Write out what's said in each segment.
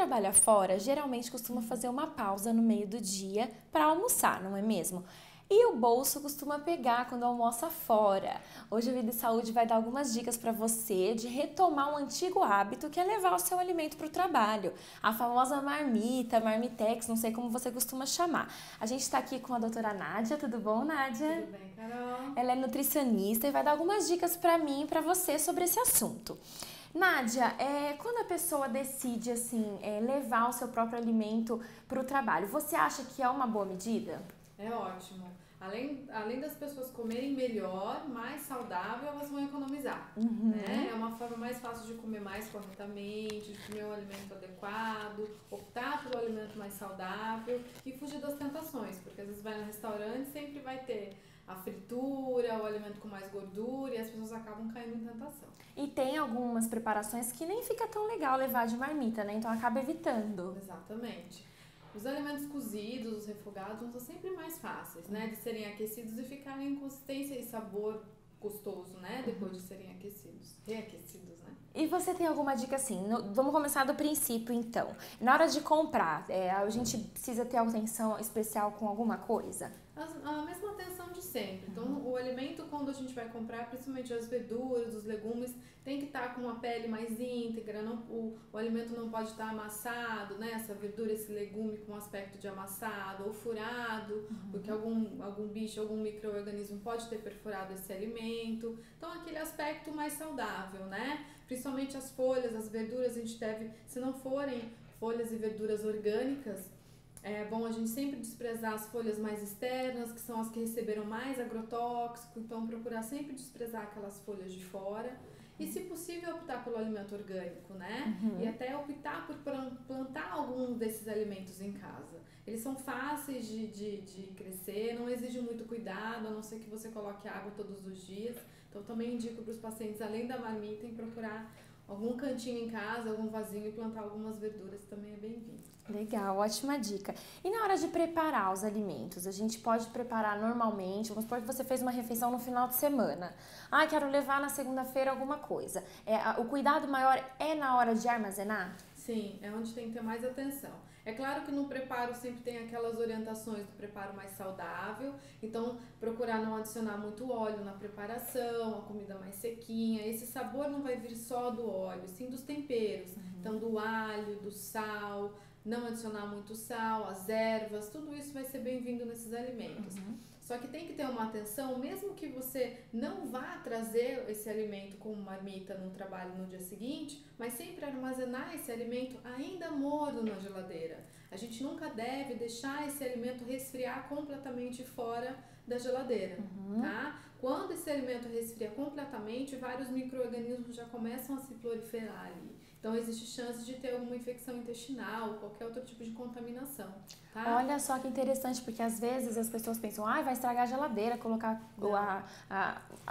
trabalha fora, geralmente costuma fazer uma pausa no meio do dia para almoçar, não é mesmo? E o bolso costuma pegar quando almoça fora. Hoje a Vida e Saúde vai dar algumas dicas para você de retomar um antigo hábito que é levar o seu alimento para o trabalho. A famosa marmita, marmitex, não sei como você costuma chamar. A gente está aqui com a doutora Nádia. Tudo bom, Nádia? Tudo bem, Carol? Ela é nutricionista e vai dar algumas dicas para mim e para você sobre esse assunto. Nádia, quando a pessoa decide levar o seu próprio alimento para o trabalho, você acha que é uma boa medida? É ótimo. Além das pessoas comerem melhor, mais saudável, elas vão economizar. Né? É uma forma mais fácil de comer mais corretamente, de comer um alimento adequado, optar pelo alimento mais saudável e fugir das tentações, porque às vezes vai no restaurante e sempre vai ter a fritura, o alimento com mais gordura e as pessoas acabam caindo em tentação. E tem algumas preparações que nem fica tão legal levar de marmita, né? Então acaba evitando. Exatamente. Os alimentos cozidos, os refogados, são sempre mais fáceis, né? De serem aquecidos e ficarem em consistência e sabor gostoso, né? Depois de serem aquecidos, reaquecidos, né? E você tem alguma dica assim? Vamos começar do princípio, então. Na hora de comprar, a gente precisa ter atenção especial com alguma coisa? A mesma atenção de sempre. Então, o alimento, quando a gente vai comprar, principalmente as verduras, os legumes, tem que estar com uma pele mais íntegra, o alimento não pode estar amassado, né? Essa verdura, esse legume com aspecto de amassado ou furado, porque algum bicho, algum micro-organismo pode ter perfurado esse alimento. Então, aquele aspecto mais saudável, né? Principalmente as folhas, as verduras, a gente deve, se não forem folhas e verduras orgânicas, é bom a gente sempre desprezar as folhas mais externas, que são as que receberam mais agrotóxico, então procurar sempre desprezar aquelas folhas de fora. E, se possível, optar pelo alimento orgânico, né? E até optar por plantar algum desses alimentos em casa. Eles são fáceis de crescer, não exigem muito cuidado, a não ser que você coloque água todos os dias. Então, também indico para os pacientes, além da marmita, em procurar algum cantinho em casa, algum vasinho e plantar algumas verduras, também é bem-vindo. Legal, ótima dica. E na hora de preparar os alimentos, a gente pode preparar normalmente, vamos supor que você fez uma refeição no final de semana. Ah, quero levar na segunda-feira alguma coisa. O cuidado maior é na hora de armazenar? Sim, é onde tem que ter mais atenção. É claro que no preparo sempre tem aquelas orientações do preparo mais saudável, então procurar não adicionar muito óleo na preparação, a comida mais sequinha. Esse sabor não vai vir só do óleo, sim dos temperos, então do alho, do sal, não adicionar muito sal, as ervas, tudo isso vai ser bem-vindo nesses alimentos. Só que tem que ter uma atenção, mesmo que você não vá trazer esse alimento como marmita no trabalho no dia seguinte, mas sempre armazenar esse alimento ainda morno na geladeira. A gente nunca deve deixar esse alimento resfriar completamente fora da geladeira, tá? Quando esse alimento resfria completamente, vários micro-organismos já começam a se proliferar ali. Então, existe chance de ter alguma infecção intestinal ou qualquer outro tipo de contaminação, tá? Olha só que interessante, porque às vezes as pessoas pensam, vai estragar a geladeira, colocar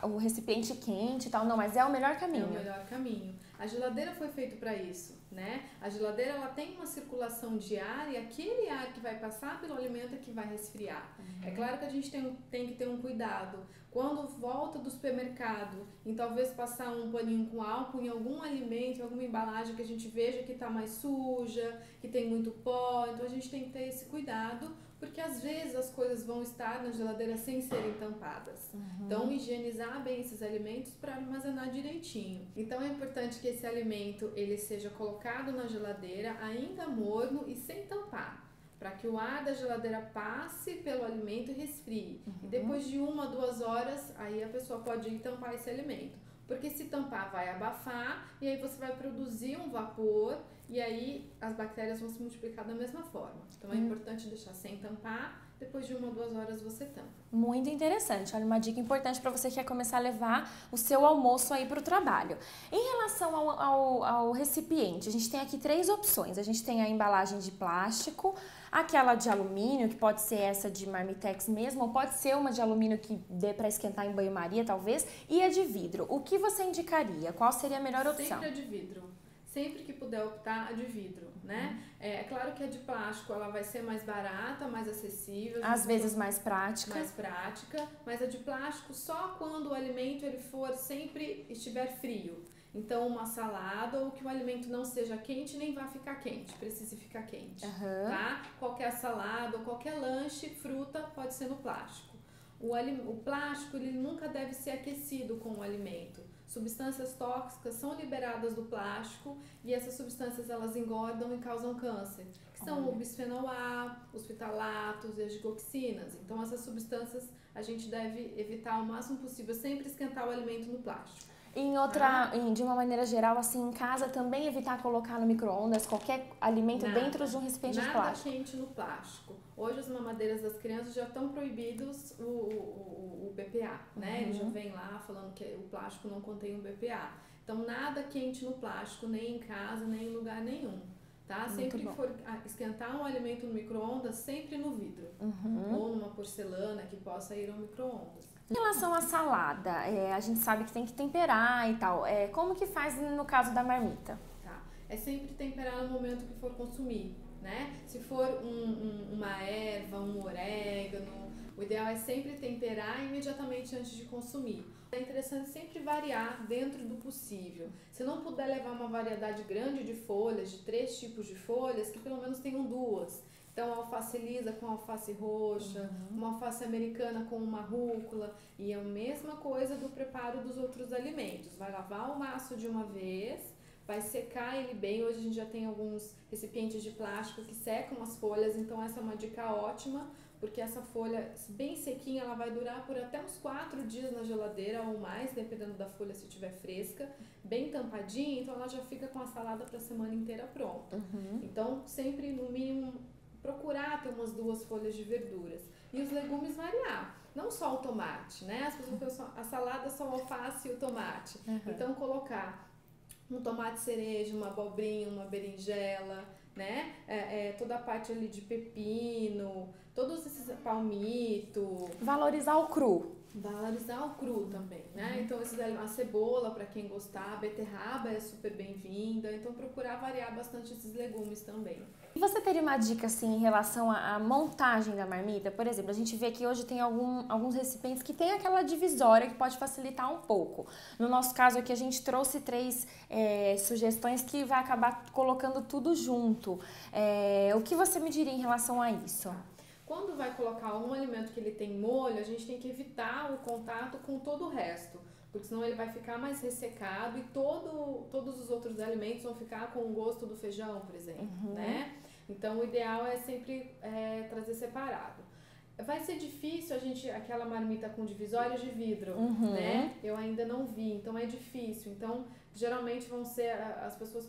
o recipiente quente e tal. Não, mas é o melhor caminho. É o melhor caminho. A geladeira foi feita para isso, né? A geladeira, ela tem uma circulação de ar e aquele ar que vai passar pelo alimento é que vai resfriar. É claro que a gente tem que ter um cuidado. Quando volta do supermercado, em talvez passar um paninho com álcool em algum alimento, em alguma embalagem que a gente veja que está mais suja, que tem muito pó, então a gente tem que ter esse cuidado, porque às vezes as coisas vão estar na geladeira sem serem tampadas. Então, higienizar bem esses alimentos para armazenar direitinho. Então, é importante que esse alimento ele seja colocado na geladeira ainda morno e sem tampar, para que o ar da geladeira passe pelo alimento e resfrie. E depois de 1 a 2 horas, aí a pessoa pode ir tampar esse alimento. Porque se tampar vai abafar e aí você vai produzir um vapor e aí as bactérias vão se multiplicar da mesma forma. Então é importante deixar sem tampar, depois de 1 a 2 horas você tampa. Muito interessante, olha, uma dica importante para você que quer começar a levar o seu almoço aí para o trabalho. Em relação ao recipiente, a gente tem aqui 3 opções. A gente tem a embalagem de plástico, aquela de alumínio, que pode ser essa de marmitex mesmo, ou pode ser uma de alumínio que dê para esquentar em banho-maria, talvez, e a de vidro. O que você indicaria? Qual seria a melhor opção? Sempre a de vidro. Sempre que puder optar, a de vidro, né? É claro que a de plástico, ela vai ser mais barata, mais acessível. Às vezes mais prática. Mais prática, mas a de plástico só quando o alimento ele for sempre estiver frio. Então, uma salada ou que o alimento não seja quente nem vá ficar quente, precise ficar quente, tá? Qualquer salada ou qualquer lanche, fruta, pode ser no plástico. O plástico, ele nunca deve ser aquecido com o alimento. Substâncias tóxicas são liberadas do plástico e essas substâncias elas engordam e causam câncer, que são o bisfenol A, os fitalatos e as digoxinas. Então, essas substâncias a gente deve evitar ao máximo possível, sempre esquentar o alimento no plástico. De uma maneira geral, assim, em casa também evitar colocar no micro-ondas qualquer alimento dentro de um recipiente de plástico. Nada quente no plástico. Hoje as mamadeiras das crianças já estão proibidos o BPA, né? Eles já vêm lá falando que o plástico não contém o BPA. Então nada quente no plástico, nem em casa, nem em lugar nenhum. Tá? Sempre que for esquentar um alimento no micro-ondas, sempre no vidro. Ou numa porcelana que possa ir ao micro-ondas. Em relação à salada, a gente sabe que tem que temperar e tal. Como que faz no caso da marmita? Tá. É sempre temperar no momento que for consumir, né? Se for uma erva, um orégano, o ideal é sempre temperar imediatamente antes de consumir. É interessante sempre variar dentro do possível. Se não puder levar uma variedade grande de folhas, de 3 tipos de folhas, que pelo menos tenham 2. Então, alface lisa com alface roxa, uma alface americana com uma rúcula. E é a mesma coisa do preparo dos outros alimentos. Vai lavar o maço de uma vez, vai secar ele bem. Hoje a gente já tem alguns recipientes de plástico que secam as folhas, então essa é uma dica ótima, porque essa folha bem sequinha, ela vai durar por até uns 4 dias na geladeira ou mais, dependendo da folha se estiver fresca, bem tampadinha, então ela já fica com a salada para a semana inteira pronta. Então, sempre no mínimo procurar ter umas 2 folhas de verduras. E os legumes variar. Não só o tomate, né? As pessoas pensam, a salada é só o alface e o tomate. Então, colocar um tomate cereja, uma abobrinha, uma berinjela, né? Toda a parte ali de pepino, todos esses palmito. Valorizar o cru. Valorizar o cru também, né? Então, a cebola, para quem gostar, a beterraba é super bem-vinda. Então, procurar variar bastante esses legumes também. E você teria uma dica, assim, em relação à montagem da marmita? Por exemplo, a gente vê que hoje tem alguns recipientes que tem aquela divisória que pode facilitar um pouco. No nosso caso aqui, a gente trouxe 3 sugestões que vai acabar colocando tudo junto. O que você me diria em relação a isso? Quando vai colocar um alimento que ele tem molho, a gente tem que evitar o contato com todo o resto, porque senão ele vai ficar mais ressecado e todos os outros alimentos vão ficar com o gosto do feijão, por exemplo, né? Então, o ideal é sempre trazer separado. Vai ser difícil aquela marmita com divisórias de vidro, né? Eu ainda não vi, então é difícil. Então, geralmente as pessoas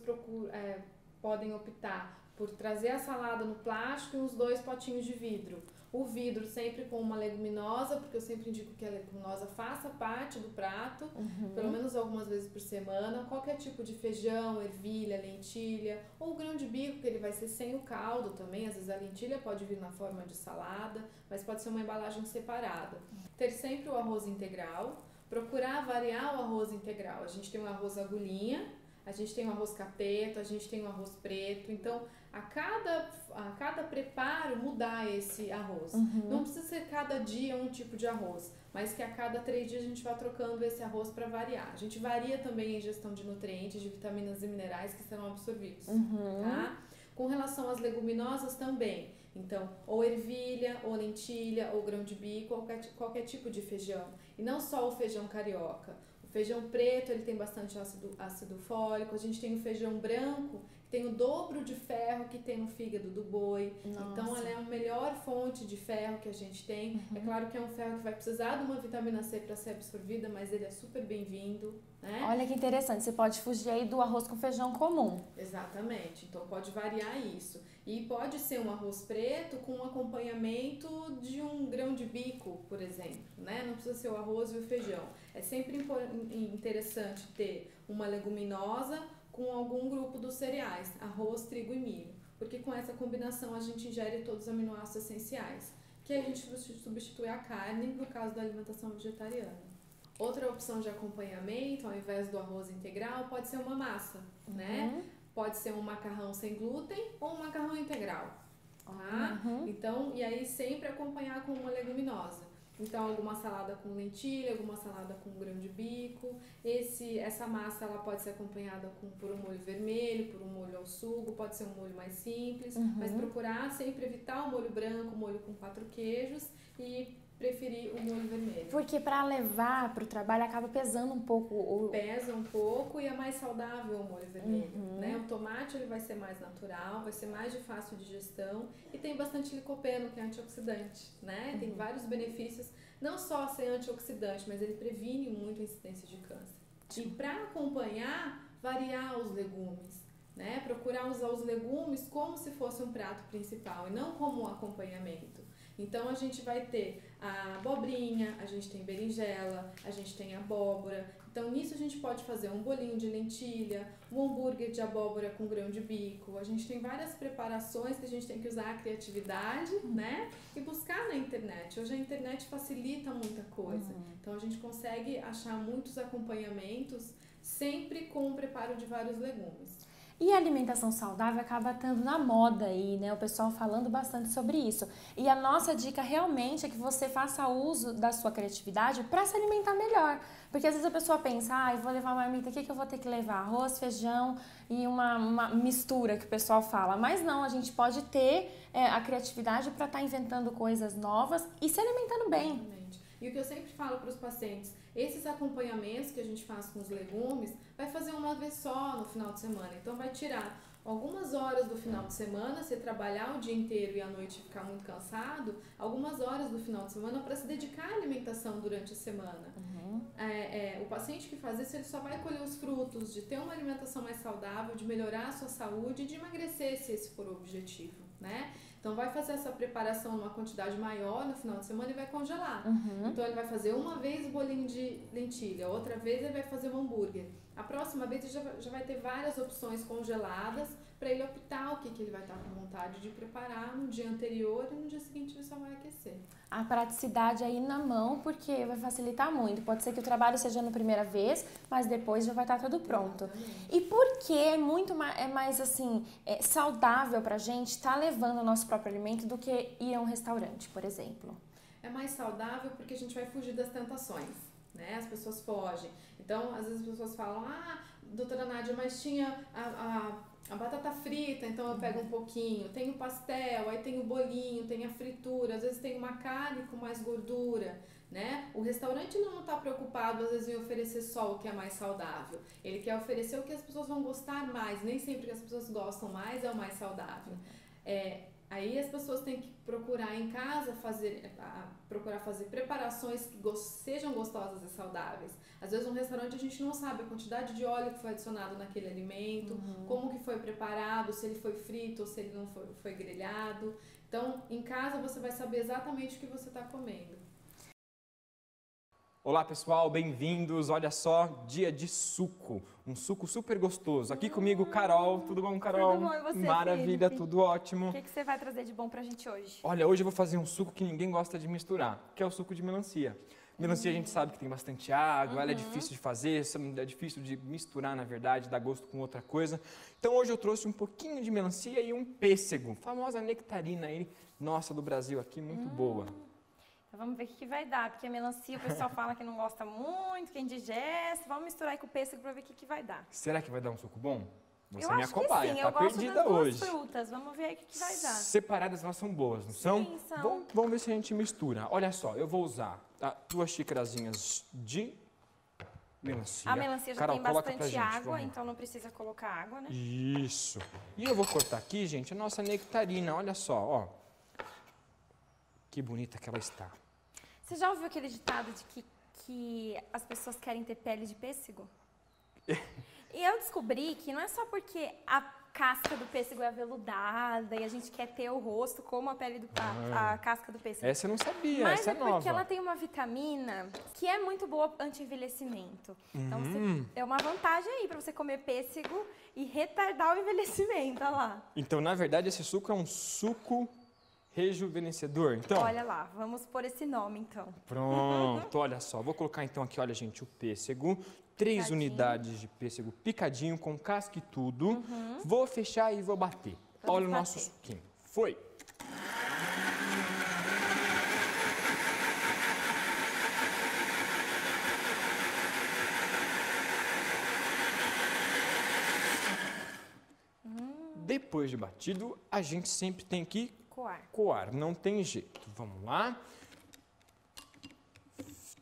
podem optar por trazer a salada no plástico e uns 2 potinhos de vidro. O vidro sempre com uma leguminosa, porque eu sempre indico que a leguminosa faça parte do prato, pelo menos algumas vezes por semana. Qualquer tipo de feijão, ervilha, lentilha, ou grão de bico, que ele vai ser sem o caldo também. Às vezes a lentilha pode vir na forma de salada, mas pode ser uma embalagem separada. Ter sempre o arroz integral, procurar variar o arroz integral. A gente tem o arroz agulhinha, a gente tem o arroz capeto, a gente tem o arroz preto. Então, a cada preparo mudar esse arroz. Não precisa ser cada dia um tipo de arroz, mas que a cada 3 dias a gente vá trocando esse arroz para variar. A gente varia também a ingestão de nutrientes, de vitaminas e minerais que serão absorvidos, tá? Com relação às leguminosas também. Então, ou ervilha, ou lentilha, ou grão de bico, qualquer tipo de feijão. E não só o feijão carioca. O feijão preto, ele tem bastante ácido fólico. A gente tem o feijão branco, que tem o dobro de ferro que tem no fígado do boi. Nossa. Então, ela é a melhor fonte de ferro que a gente tem. É claro que é um ferro que vai precisar de uma vitamina C para ser absorvida, mas ele é super bem-vindo, né? Olha que interessante, você pode fugir aí do arroz com feijão comum. Exatamente, então pode variar isso. E pode ser um arroz preto com um acompanhamento de um grão de bico, por exemplo, né? Não precisa ser o arroz e o feijão. É sempre interessante ter uma leguminosa com algum grupo dos cereais, arroz, trigo e milho, porque com essa combinação a gente ingere todos os aminoácidos essenciais, que a gente substitui a carne no caso da alimentação vegetariana. Outra opção de acompanhamento, ao invés do arroz integral, pode ser uma massa, né? Pode ser um macarrão sem glúten ou um macarrão integral, tá? Então, e aí sempre acompanhar com uma leguminosa. Então, alguma salada com lentilha, alguma salada com grão de bico. Essa massa ela pode ser acompanhada por um molho vermelho, por um molho ao sugo, pode ser um molho mais simples, mas procurar sempre evitar o molho branco, o molho com 4 queijos e preferir o molho vermelho. Porque para levar para o trabalho acaba pesando um pouco. Pesa um pouco e é mais saudável o molho vermelho, né? O tomate ele vai ser mais natural, vai ser mais de fácil digestão e tem bastante licopeno, que é antioxidante, né? Tem vários benefícios, não só ser antioxidante, mas ele previne muito a incidência de câncer. E para acompanhar, variar os legumes, né? Procurar usar os legumes como se fosse um prato principal e não como um acompanhamento. Então, a gente vai ter a abobrinha, a gente tem berinjela, a gente tem abóbora. Então, nisso a gente pode fazer um bolinho de lentilha, um hambúrguer de abóbora com grão de bico. A gente tem várias preparações que a gente tem que usar a criatividade, né? E buscar na internet. Hoje a internet facilita muita coisa. Então, a gente consegue achar muitos acompanhamentos sempre com o preparo de vários legumes. E a alimentação saudável acaba estando na moda aí, né? O pessoal falando bastante sobre isso. E a nossa dica realmente é que você faça uso da sua criatividade para se alimentar melhor. Porque às vezes a pessoa pensa, eu vou levar uma marmita, o que eu vou ter que levar? Arroz, feijão e uma mistura que o pessoal fala. Mas não, a gente pode ter a criatividade para estar inventando coisas novas e se alimentando bem. Exatamente. E o que eu sempre falo para os pacientes, esses acompanhamentos que a gente faz com os legumes, vai fazer uma vez só no final de semana. Então, vai tirar algumas horas do final de semana, você trabalhar o dia inteiro e à noite ficar muito cansado, algumas horas do final de semana para se dedicar à alimentação durante a semana. O paciente que faz isso, ele só vai colher os frutos de ter uma alimentação mais saudável, de melhorar a sua saúde e de emagrecer, se esse for o objetivo, né? Então, vai fazer essa preparação numa quantidade maior no final de semana e vai congelar. Então, ele vai fazer uma vez o bolinho de lentilha, outra vez ele vai fazer um hambúrguer. A próxima vez ele já vai ter várias opções congeladas para ele optar o que ele vai estar com vontade de preparar no dia anterior e no dia seguinte ele só vai aquecer. A praticidade aí na mão, porque vai facilitar muito. Pode ser que o trabalho seja na primeira vez, mas depois já vai estar tudo pronto. Exatamente. E por que é muito mais assim, saudável pra gente estar levando o nosso próprio alimento do que ir a um restaurante, por exemplo? É mais saudável porque a gente vai fugir das tentações, né? As pessoas fogem. Então, às vezes as pessoas falam, doutora Nádia, mas tinha a batata frita, então eu pego um pouquinho. Tem o pastel, aí tem o bolinho, tem a fritura, às vezes tem uma carne com mais gordura, né? O restaurante não está preocupado, às vezes, em oferecer só o que é mais saudável. Ele quer oferecer o que as pessoas vão gostar mais. Nem sempre o que as pessoas gostam mais é o mais saudável. Aí as pessoas têm que procurar em casa procurar fazer preparações que sejam gostosas e saudáveis. Às vezes, no restaurante a gente não sabe a quantidade de óleo que foi adicionado naquele alimento, como que foi preparado, se ele foi frito ou se ele não foi grelhado. Então, em casa você vai saber exatamente o que você está comendo. Olá pessoal, bem-vindos. Olha só, dia de suco, um suco super gostoso. Aqui comigo, Carol. Tudo bom, Carol? Tudo bom, e você, Maravilha, Felipe? tudo ótimo. O que você vai trazer de bom pra gente hoje? Olha, hoje eu vou fazer um suco que ninguém gosta de misturar, que é o suco de melancia. Melancia a gente sabe que tem bastante água, ela é difícil de fazer, é difícil de misturar, na verdade, dar gosto com outra coisa. Então hoje eu trouxe um pouquinho de melancia e um pêssego, famosa nectarina aí, nossa, do Brasil aqui, muito boa. Então vamos ver o que vai dar, porque a melancia o pessoal fala que não gosta muito, que é indigesta. Vamos misturar aí com o pêssego pra ver o que vai dar. Será que vai dar um suco bom? Você eu me acho acompanha, que sim, tá eu gosto perdida das duas hoje. frutas. Vamos ver aí o que vai dar. Separadas elas são boas, não são? Sim, são. Vamos ver se a gente mistura. Olha só, eu vou usar 2 xicarazinhas de melancia. A melancia já Carol, tem coloca pra bastante gente, água, vamos. então não precisa colocar água, né? Isso. E eu vou cortar aqui, gente, a nossa nectarina. Olha só, ó. Que bonita que ela está. Você já ouviu aquele ditado de que as pessoas querem ter pele de pêssego? E eu descobri que não é só porque a casca do pêssego é aveludada e a gente quer ter o rosto como a pele a casca do pêssego. Essa eu não sabia, Mas essa é nova. porque ela tem uma vitamina que é muito boa anti-envelhecimento. Então, é uma vantagem aí para você comer pêssego e retardar o envelhecimento, olha lá. Então, na verdade, esse suco é um suco rejuvenescedor. Então, Olha lá, vamos por esse nome, então. pronto, olha só. Vou colocar então aqui, olha gente, o pêssego. 3 Picadinho. unidades de pêssego picadinho, com casca e tudo. Vou fechar e vou bater. Olha o nosso bater. suquinho. Foi. Depois de batido, a gente sempre tem que Coar. coar, não tem jeito. Vamos lá.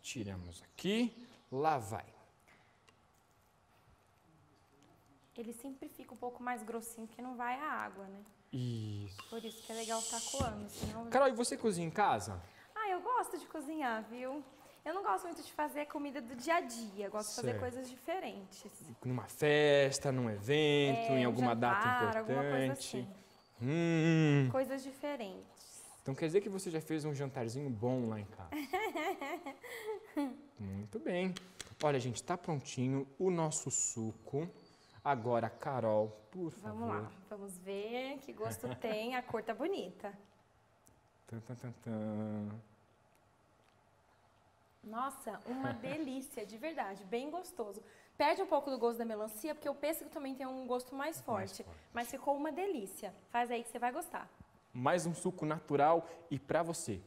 Tiramos aqui, lá vai. Ele sempre fica um pouco mais grossinho, porque não vai a água, né? Isso. Por isso que é legal estar coando, senão... Carol, e você cozinha em casa? Ah, eu gosto de cozinhar, viu? Eu não gosto muito de fazer comida do dia a dia, eu gosto de fazer Certo. coisas diferentes. Numa festa, num evento, em Um alguma data jantar, alguma coisa importante? assim. Coisas diferentes. Então quer dizer que você já fez um jantarzinho bom lá em casa? Muito bem. Olha, gente, está prontinho o nosso suco. Agora, Carol, por favor. Vamos lá, vamos ver que gosto tem. A cor tá bonita. Tan, tan, tan, tan. Nossa, uma delícia, de verdade, bem gostoso. Perde um pouco do gosto da melancia, porque o pêssego também tem um gosto mais forte. Mas ficou uma delícia. Faz aí que você vai gostar. Mais um suco natural e para você.